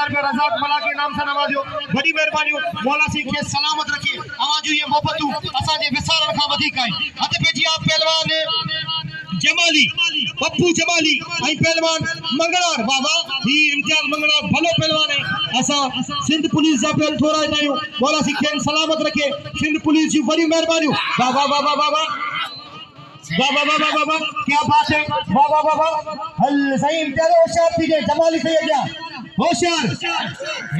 रज़ाक मला के नाम से नवाजो बड़ी मेहरबानी मौला सी के सलामत रखिए आवाजू ये मोहब्बतू असा जे विसारण का वधिक है हथ पे जी आप पहलवान जमाली पप्पू जमाली आई पहलवान मंगलार बाबा ही इम्तियाज मंगलार भलो पहलवान है असा सिंध पुलिस जा पहल थोड़ा जायो मौला सी के सलामत रखे सिंध पुलिस जी बड़ी मेहरबानी बाबा बाबा बाबा बाबा बाबा बाबा क्या बात है बाबा बाबा हल सही इम्तियाज होशियार थी जमाली सही है क्या होशियार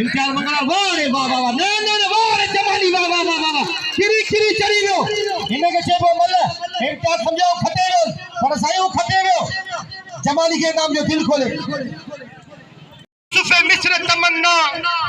इम्तियाज मंगला वाह रे वाह वाह वाह ना ना वाह रे जमाली वाह वाह वाह वाह किरी किरी चढ़ी वियो इने के चेबो मल इम्तियाज समझो खटे वियो पर सायो खटे वियो जमाली के नाम जो दिल खोले सुफे मिस्र तमन्ना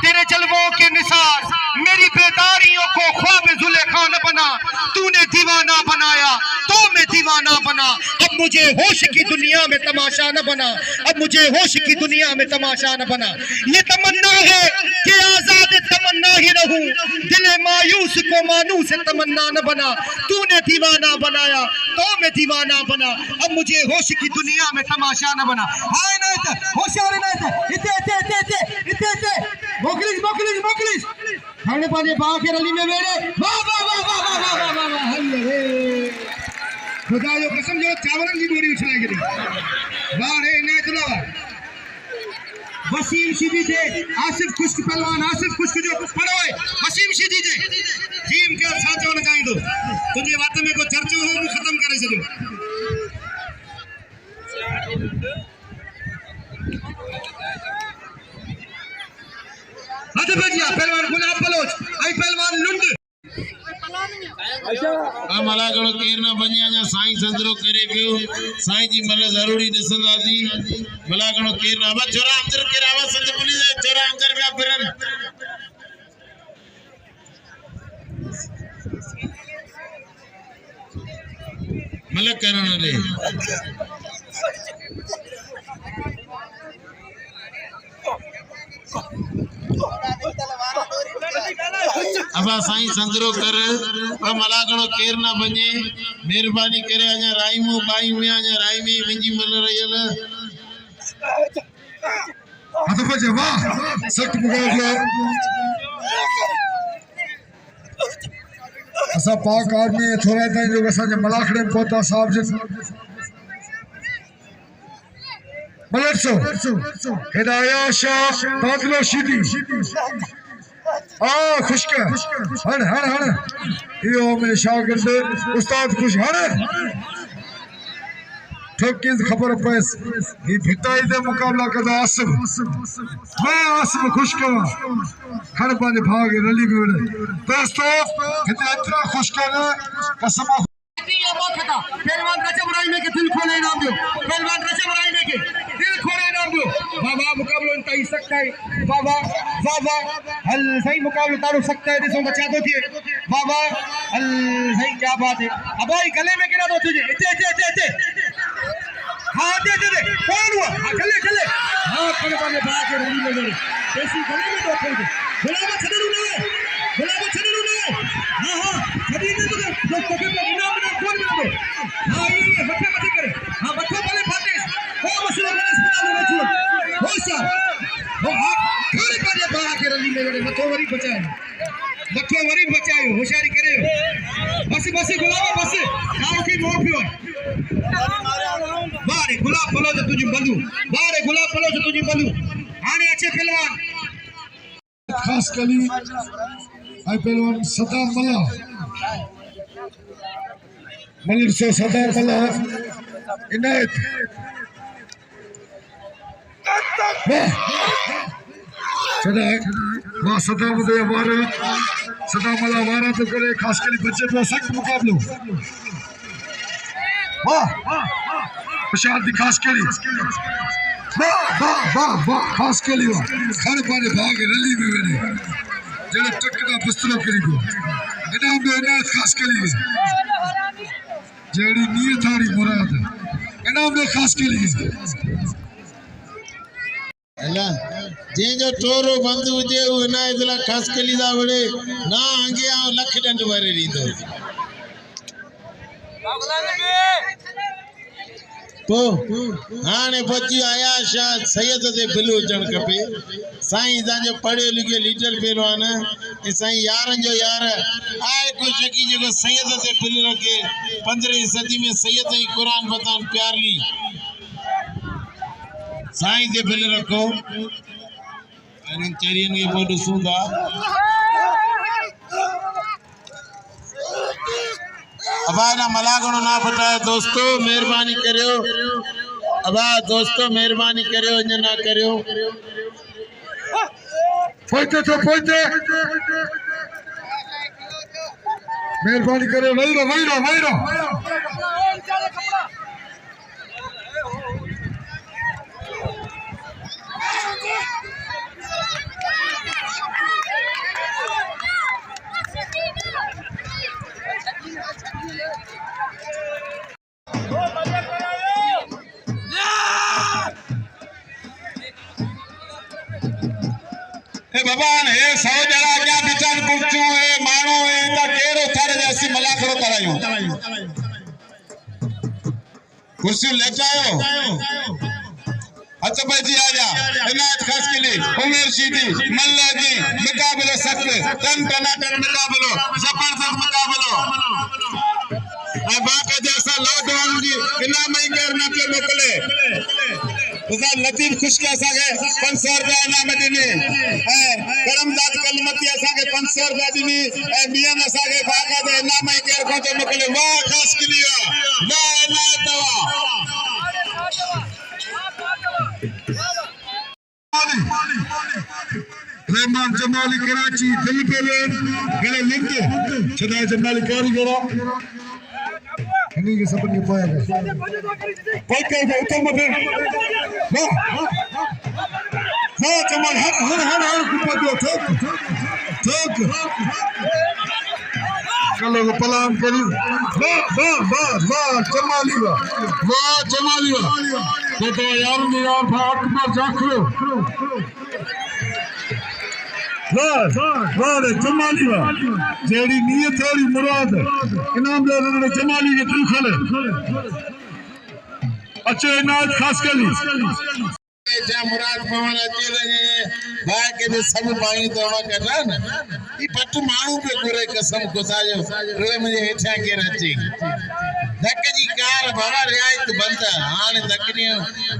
तेरे जलवों के निसार मेरी बेदारियों को ख्वाब जुलेखा न बना तूने दीवाना बनाया तो मैं दीवाना बना अब मुझे होश की दुनिया में तमाशा न बना अब मुझे होश की दुनिया में तमाशा न बना ये तमन्ना है कि आजाद तमन्ना ही रहूं दिल मायूस को मानूस तमन्ना न बना तूने दीवाना बनाया तो मैं दीवाना बना अब मुझे होश की दुनिया में तमाशा न बना हाय नायत होशियार नायत इते मोकलिस खाने पाने बाग के रली में मेरे वाह वाह वाह वाह वाह वाह वाह वाह हल्ले खुदा जो कसम जो चावलन की बोरी उछलाएगी वाह रे नायतला वसीम शिदी थे आसिफ खुश्क पहलवान आसिफ खुश्क जो पड़ो है वसीम शिदी थे टीम के साथ होना चाहिए तो तुझे बात में को चर्चा हो खत्म करे छो पहलवान गुलाब बलोच आई पहलवान लुंड मला गणो केर ना बनिया जा साईं संदरो करे पियो साईं जी मल जरूरी दिसंदासी मला गणो केर ना बा छोरा अंदर के रावा संत पुलिस छोरा अंदर में फिरन मलक करन रे अबा साईं संदरो कर मला गणो केर ना बने मेहरबानी करे अजा राइमू बाई में अजा राइमी मिंजी मल रहियल हथ पे वाह सख्त मुकाबला असा पाक आदमी थोड़ा ताई जो असा जे मलाखड़े पहुंचा साहब जे मलरसो हिदाया शाह तादलो शिदी खुशक हण हण हण यो मेरे शागिर्द उस्ताद खुश हण ठोकिस खबर पैस ये भिटाई दे मुकाबला कदा आसिफ मैं आसिफ खुशक हण पाने भाग रली में दोस्तों इतना इतना खुशक ना कसम पहलवान रजब राइमे के दिल खोले इनाम दो पहलवान रजब राइमे के दिल खोले इनाम दो बाबा मुकाबला इंतहा सकता है बाबा बाबा हल सही मुकाबला तारो सकता है दिसो बचा दो थी बाबा हल सही क्या बात है अब भाई गले में गिरा दो तुझे इते हां दे कौन हुआ चले चले हां खड़े पाने बाहर के रली में मेरे ऐसी गले में दो खोल दे गुलाब छड़ू ना हां हां छड़ी ने तो के इनाम ना खोल दे हां ये बच्चे बच्चे करे हां बच्चे वाले फाटे ओ मसला में अस्पताल में छो होशा वो खड़े पाने बाहर के रली में मेरे मथो वरी बचायो होशियारी करे बस गुलाब बस काम की मोह पियो बारे गुलाब पलो तो तुझी बंधु बारे गुलाब पलो तो तुझी बंधु आने अच्छे पहलवान खास कली आई पहलवान सदा मला मलिर से सदा मला इनायत सदा वाह सदा मुझे वारा सदा मला वारा तो करे खास कली बच्चे तो सख्त मुकाबलो वाह खुशहाल दी खास कली वाह वाह वाह वाह खास कली वाह खाने पाने भाग रली में मैंने जरा टकड़ा बिस्तरो करी को इनाम में इनायत खास कली जेड़ी नीयत थारी मुराद इनाम में खास कली अल्लाह जे जो टोरो बंद हुजे उ इनायत ला खास कली दा वड़े ना आगे आ लख डंड वरे रींदो तो हाणे बची आया शाह सैयद से बिलू अचण खपे साईं जो पढ़ियो लिखियो लीडर पहलवान ऐं साईं यारनि जो यार आहे कोई शकी जेको सैयद से बिलू रखे 15वीं सदी में सैयद ही कुरान बतान प्यार ली साईं से बिल रखो अरे चरियन के पोइ ॾिसूं था अबा ना मलागणो ना फटाए दोस्तों मेहरबानी करियो अबा दोस्तों मेहरबानी करियो इन ना करियो पोइते तो पोइते मेहरबानी करियो वही रहो भगवान हे 100 ॼणा क्या बिचार पुछू हे मानो हे त केरो थारे जैसी मलाखड़ो करायो कुर्सी ले जाओ अच्छा भाई जी आजा इनायत खास के लिए उमर शीदी मल्ला जी मुकाबला सख्त टन टनाटन मुकाबलो जबरदस्त मुकाबलो ए बाका जैसा नौजवान जी इनाम ही करना के मोकले उसा लतीफ खुश के असागे 500 रुपया इनाम दिनी करमदाद कलमती असागे 500 रुपया दिनी ए मियां असागे बाका दे इनाम ही कर को तो मोकले वाह खास के लिए वाह इनायत रहमान जमाली कराची दिल पे गले लिंक छदा जमाली कारीगरा इन्हीं के सपने पाया गया कोई कहे उत्तम में वाह जमाल हर कुपा दो ठोक चलो पलाम करी वाह जमाली तो यार मेरा भाग में जाखलो वाह जमाली जेड़ी नियत वाली मुराद इनाम दे जमाली के तू खले अच्छे इनायत खास कली जा मुराद पवन अचे लगे भाई के भी सब पानी दवा कर रहा ना ई पट मानू पे गुरे कसम खुदा जो रोए मुझे हेठा के रची धक जी कार बाबा रियायत बंद हाने धकनी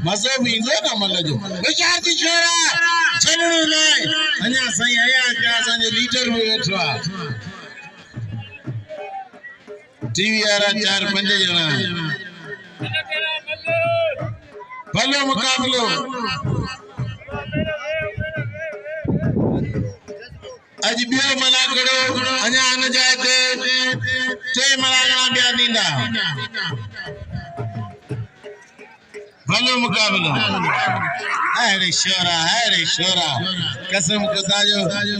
मजो भी इंदो ना मल जो विचार जी छोरा छलणो नहीं अन्या सही आया क्या संजे लीडर भी बैठो टीवी वाला 4-5 जना भलो मुकाबलो अज बियो मलागड़ो अञा न जाए ते मलागड़ा बिया दींदा भलो मुकाबलो अरे शोरा कसम खुदा जो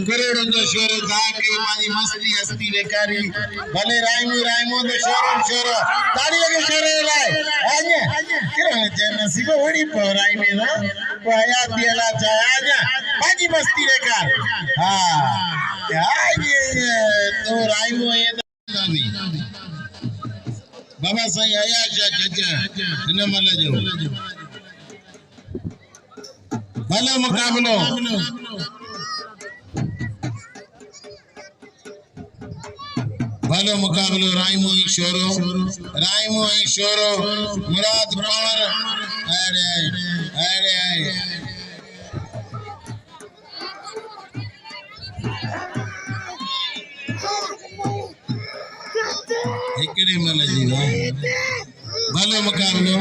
करोड़ों जो शोरो था के मानी मस्ती हस्ती बेकारी भले राइमो तो शोरो ताड़ी लगे शोरो लाए आने किरण जे नसीब ओड़ी पौराई में ना को हयात दिला चाहे आजा बाजी मस्ती बेकार हां ये तो राइमो ये दादी बाबा सही आया चाचा इन मल जो भलो मुकाबलो राइमो ही शोरो मुराद पावर अरे एकरे मल जी भलो मुकाबलो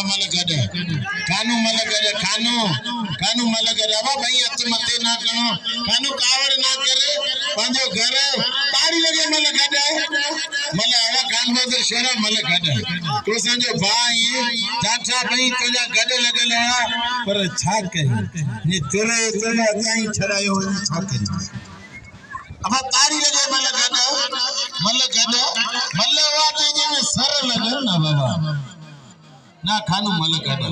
मल गड खानू मल गड अब भाई हथ मथे ना करो खानू कावर ना करे पांजो घर ताड़ी लगे मल गड मल हवा खान बदर शोरा मल गड तो संजो भाई चाचा भाई तुजा गड लगल पर छा कही ने चोरे अजाई छरायो छा कही अब ताड़ी लगे मल गड वाटे जे में सर लगे ना बाबा ना खानू मल गड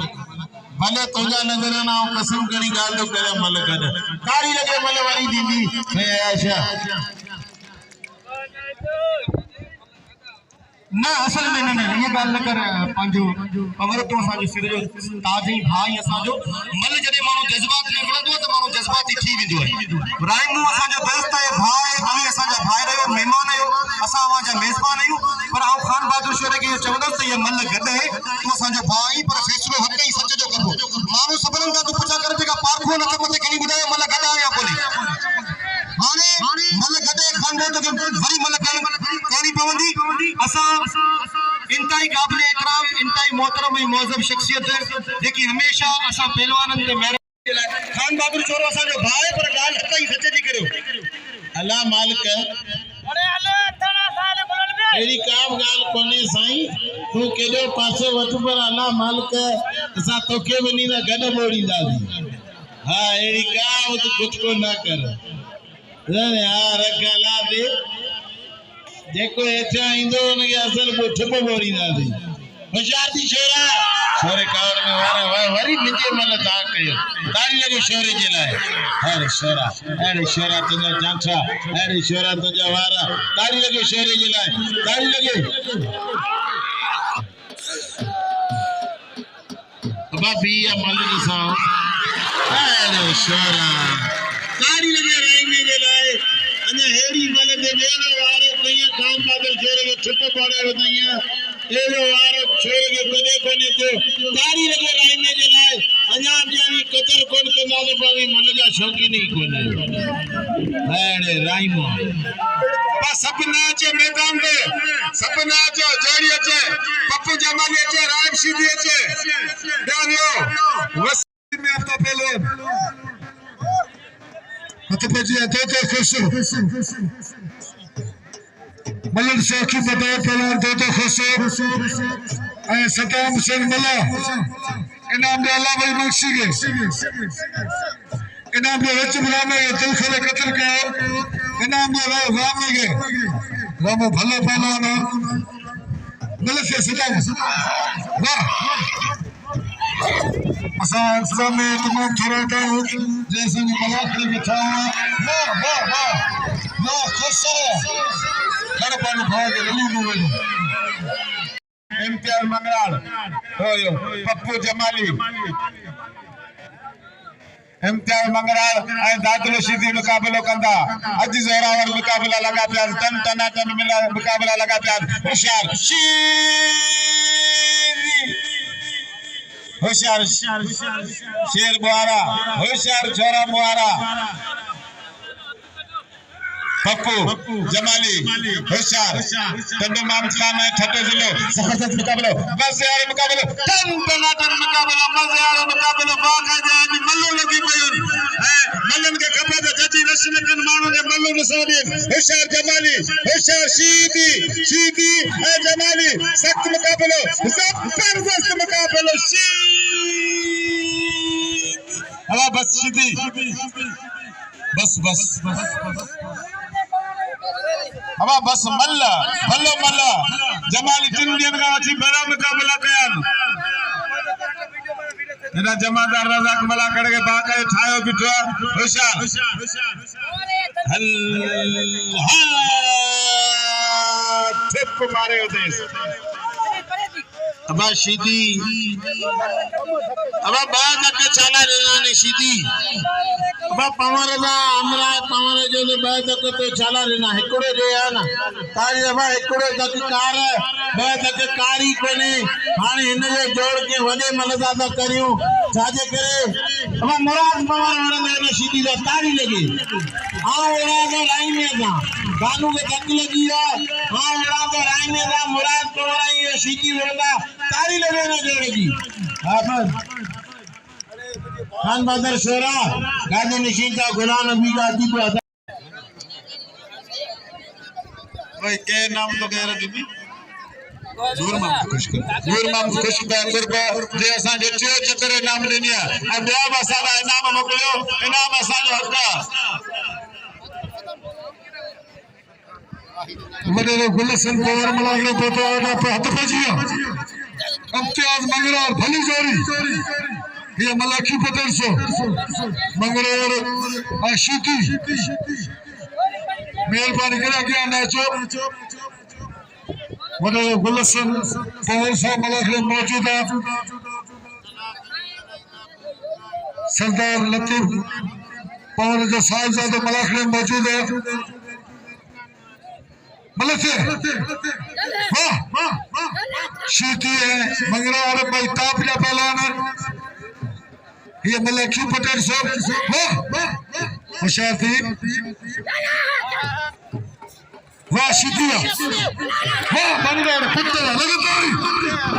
भले तुझा नजर ना कसम करी गाल तो करे मल गड ताड़ी लगे मल वाली दीदी मैं आशा ना असल में न ये गाल न कर पंजो कमर तो असा जो सिर जो ताज ही भाई असा जो मल जदे मानो जज्बात में मिलंदो त मानो जज्बाती थी विंदो है राइमू असा जो दोस्त है भाई अमी असा जो भाई रहो मेहमान आयो असा वा जो मेजबान आयो पर आओ खान बहादुर शोरे के चवंदस त ये मल गद है तो असा जो भाई पर फैसलो हक ही सच जो करबो मानो सबरन का तो पूछा कर जेका पारखो न मते कनी बुधायो मल गद आया बोले हाने मल गदे खान तो वरी मल कणी पवंदी असा इंतई काबिल इकराम इंतई मोहतरम ऐं मौजूब शख्सियत जेकी हमेशा असा पहलवानन ते मेहर खान बहादुर चोरो असा जो भाई पर गाल हक ही सच जी करियो अल्लाह मालिक अरे अल्लाह थणा साल बोलण बे एड़ी काम गाल कोने साईं तू केडो पासे वठ पर अल्लाह मालिक असा तोखे वनी ना गड मोड़ींदासी हां एड़ी काम तू कुछ को ना कर रे यार गला दे देखो एठा इंदो ने असल को ठप मोड़ींदासी होशियार थी शोरा शोरे कावड़ में वारा वरी मिंजे मल ता कयो तारी लगे शोरे जे लाए अरे शोरा तुझा जांठा अरे शोरा तुझा वारा तारी लगे शोरे जे लाए तारी लगे अबा बिया मल सा अरे शोरा तारी लगे राई जे लाए अने हेड़ी मल दे वेलो वारे कई काम बादल शोरे के ठप पड़े वतैया एलो वारो छोरे के कदे कोने तो तारी लगे राई में जलाए अजाब जानी कतर कोन के नाले पावी मन जा शौकी नहीं कोने अरे राईमो बस सपना चे मैदान पे सपना चे जोड़ी चे पप्पू जमाली चे राम सीधी चे दानियो वसी में आपका पहले हत पे जी तो खुश मलन शौकी बताओ पहले तो खुश ऐ सताम सिंह मला इनाम दे अल्लाह भाई बख्शी के इनाम दे विच बुलाने के दिल खले कत्ल के इनाम दे राम के राम भले पहलवान मल से सताम वाह असा इंतजाम में तमाम थोड़ा था जैसे मला खड़े बिठा वाह वाह वाह वाह खुश है गणपति भाग रली मोबाइल इम्तियाज मंगराल होयो पप्पू जमाली इम्तियाज मंगराल ऐं दादुल शीदी मुकाबलो कंदा अज ज़ोरावर मुकाबला लगा पिया तन तनातन मिला मुकाबला लगा पिया होशियार होशियार शेर बुआरा होशियार छोरा बुआरा पप्पू जमाली होशियार तंदू मामद खान है ठट्टे जिलो जबरदस्त मुकाबला मजे वाला मुकाबला टन टनाटन मुकाबला मजे वाला मुकाबला बाकायदा अभी मल्लो लगी पयुन है मल्लन के खपे तो जजी रश्मि कन मानो ने मल्लो नसादी होशियार जमाली होशियार सीधी है जमाली सख्त मुकाबला जबरदस्त मुकाबला हवा बस सीधी बस हवा बस मल्ला भलो मल्ला जमाली चिंडियन का अच्छी बड़ा मुकाबला कयान इना जमादार रजाक मला कड़े बाका ठायो बिठो होशियार हल ठिप मारे देश अबा सीधी अबा बाज के चाला रेना ने सीधी अबा पवार दा हमरा पवार जो ने बाज के तो चाला रेना एकड़ो जे आना तारी अबा एकड़ो तक कार बाज के कारी कोने हाने इन जो जोड़ के वडे मलदा दा करियो जाजे करे अबा मुराद पवार वाला ने सीधी दा तारी लगी आ ओरा दा लाइन में दा गानू के तक लगी आ ओरा दा लाइन में दा मुराद पवार ये सीधी वाला तारी लगे ना जोड़ेगी खान बहादुर शोरा गाजी नशीन का गुलाम नबी का अदीब भाई के नाम तो कह रही थी दूर माम खुश पे जे असा जे टियो चक्कर नाम लेनिया अब ॿिया बि असां लाइ इनाम मोकिलियो इनाम असांजो हक़ आहे मदर गुलशन पवार मलाले पोतो पे हथ पजी इम्तियाज मंगराल भली जोड़ी ये मलाखी पटेल सो मंगराल आशिकी मेहरबानी करा के नाचो वॾे गुलशन पवन साहब मलाखड़े मौजूद है सरदार लतीफ पवन जो साहिबजादो मलाखड़े मौजूद है मलसे वाह शीती है मंगरा और भाई तापला पहलवान ये मलखी पटेल साहब वाह होशियार थी वाह शीतिया वाह मंगरा पुत्र लगातारी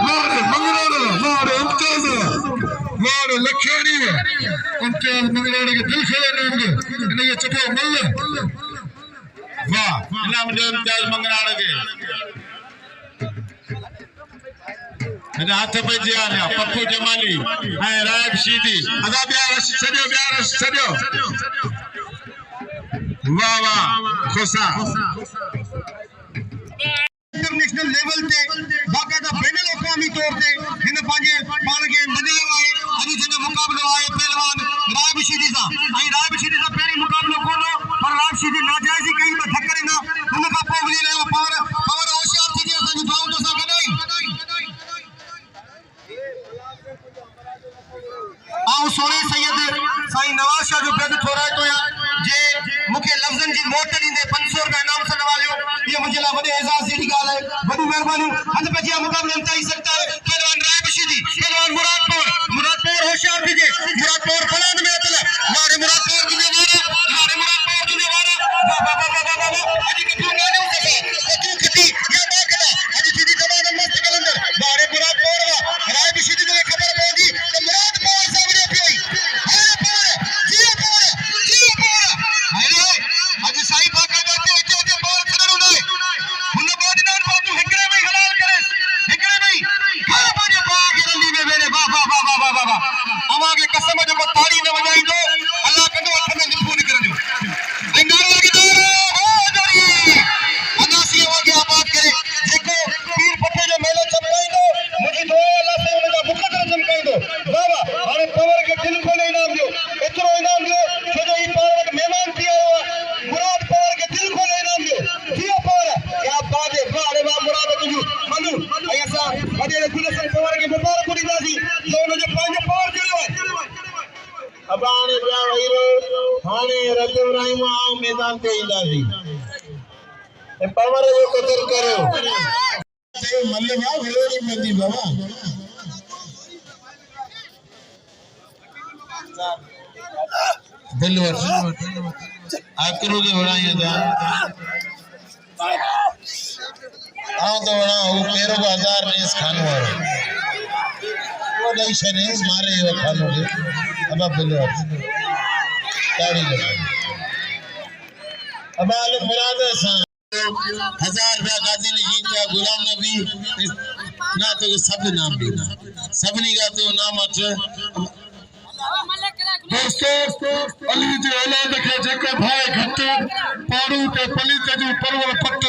मारे मंगरा मारे इम्तियाज मारे लखियानी इम्तियाज मंगरा के दिल खेले नाम के इन्हें चपो मल्ल वाह इनाम जो इम्तियाज मंगराड़ के मेरे हाथ पे जियान है पप्पू जमाली है रायब शीदी अदा प्यार सदियो वाह वाह खुशा इंटरनेशनल लेवल ते बाकायदा बैनुल अक़वामी तौर ते हिन पंहिंजे पाण खे मञियो आहे अॼु जंहिंजो मुक़ाबिलो आहे पहलवान रायब शीदी सां ऐं रायब शीदी सां पहिरीं मुक़ाबिलो कोन पर रायब शीदी नाजाइज़ी कई ॿ धक ॾिना हुन खां पोइ वञी रहियो पावर होशियार थी जीअं असांजी भाउनि सां गॾु आऊं सोने सैयद साईं नवाज़ शाह जो बेद थोराए तो जे मूंखे लफ़्ज़नि जी मोट ॾींदे 500 रुपया इनाम सां नवाज़ियो ये मुझे ला बड़े एजाज जी गाल है बड़ी मेहरबानी हद पे जी मुकाबले में ही सकता है पहलवान रायब शीदी पहलवान मुरादपुर होशियार दीजिए मुरादपुर फलान में अतला मारे मुरादपुर की वारा वाह अजी के तू नाने उसे तू खती या बाकला अजी सीधी जमाने मस्त कलंदर मारे मुरादपुर रायब शीदी जो खबर पहुंची तो मुरादपुर सामने पई अरे पार अरे अजी साईं बाका जाते होते बॉल खड़ो ना हुन बोडनान को तू हिकड़े में हलाल करे हिकड़े में घर पर बाग रली में मेरे वाह अमा के कसम जो को ताड़ी न वजाई दो अल्लाह कंदो हथ में निफू निकल दो इंगार लगी दो हो जोरी अनासी आगे आबाद करे जेको पीर पटे जो मेलो चमकाइंदो मुझी दुआ अल्लाह से उनका मुकद्दर चमकाइंदो वाह हाने पवर के दिल को इनाम दियो एतरो इनाम दियो छो जो ई पावर के मेहमान थी आयो मुराद पावर के दिल को इनाम दियो जियो पावर क्या बात है वाह रे वाह मुराद तुजू मनु ऐसा वडे गुलशन पावर के मुबारक दी दासी जो उन जो पांच पावर जुड़ो है अबाने पिया वहीरो हाणे रज इब्राहिम आओ मैदान ते ईंदासी ए पावर जो कदर करो ते मल्लवा घलोरी मंदी बाबा बिलवर आकरो के बड़ाई था आओ तो बड़ा वो पेरो को 1000 ने इस खानो वाला वो दई शने मारे वो खानो के अब बिलवर ताड़ी लगा अब आले मुराद सा 1000 रुपया गाजी ने जीता गुलाम नबी ना तो सब नाम भी ना सबनी का तो नाम अच दोस्तों अली जे औलाद खे जेको भाई घट पाड़ू ते पली ते जो परवर पट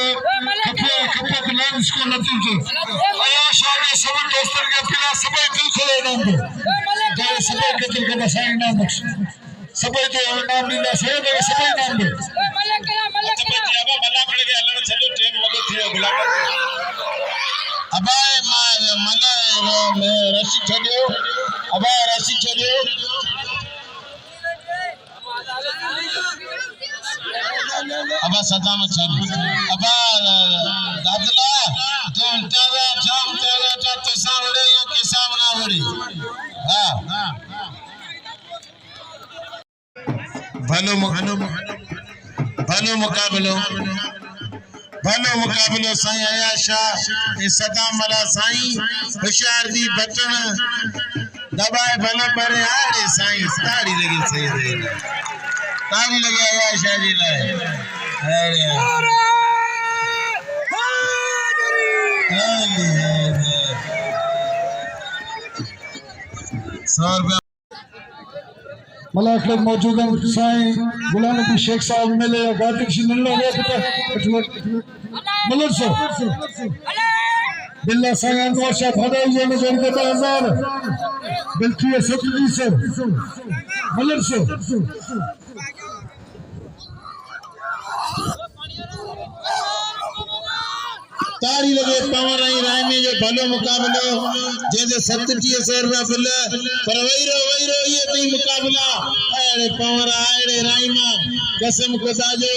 खपे खपत लंस को नतीजो आया शाम सब दोस्तन के पिला सबई दिल खोले नाम दो जो सबई के दिल के बसाई नाम बख्श सबई जो नाम नींदा से दे सबई नाम दो अच्छा जी अब मल्ला खड़े के हलण छलो टाइम वगो थियो गुलाम अबाए मल्ला मैं रसी छडियो अबाए रसी छडियो अब सदा में चल अब दादला तो तेरा जाम तेरा तो सावड़े या के सामना वड़ी हां भलो मुकाबलो साईं आयाशा ए सदा मला साईं होशियार दी बटन दबाए भलो पर आड़े साईं ताड़ी लगी सही दे ताड़ी लगे आयाशा जी लाए अरे 100 रुपया मलाखड़े मौजूद हैं साईं गुलाम नबी शेख साहब मिले गाती किसी मिलना हुआ मलर सो बिल्ला साईं अनवर शाह भदाई जो में जोड़ देता 1000 बिल्की सतजी से मलर सो ताड़ी लगे पवन रही राय में जो भलो मुकाबलो जैसे 3700 रुपया बिल पर वहीरो ये भी मुकाबला अरे पवन आड़े राय में कसम खुदा जो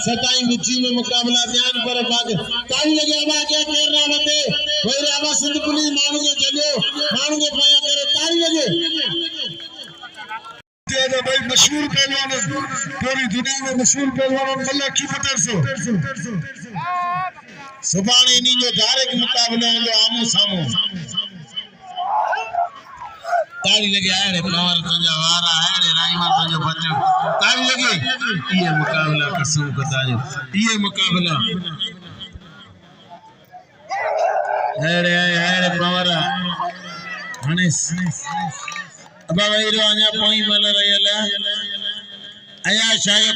27 मिची में मुकाबला बयान पर बात ताड़ी लगे अब क्या करना बंदे वहीरो अब सिंध पुलिस मानू के चलो मानू के पाया करे ताड़ी लगे ज्यादा भाई मशहूर पहलवान पूरी दुनिया में मशहूर पहलवान मल्ला की फतर से सुभाणे इन्हीं जो डायरेक्ट मुकाबलो हूंदो आमू सामू ताड़ी लगे आड़े पवर तुंहिंजा वारा आड़े राईमा तुंहिंजो बचो ताड़ी लगे ये मुकाबला कसम खुदा जो ये मुकाबला आड़े पवर हाणे अब वहीरो अञा पोई मल रहियल अया शायद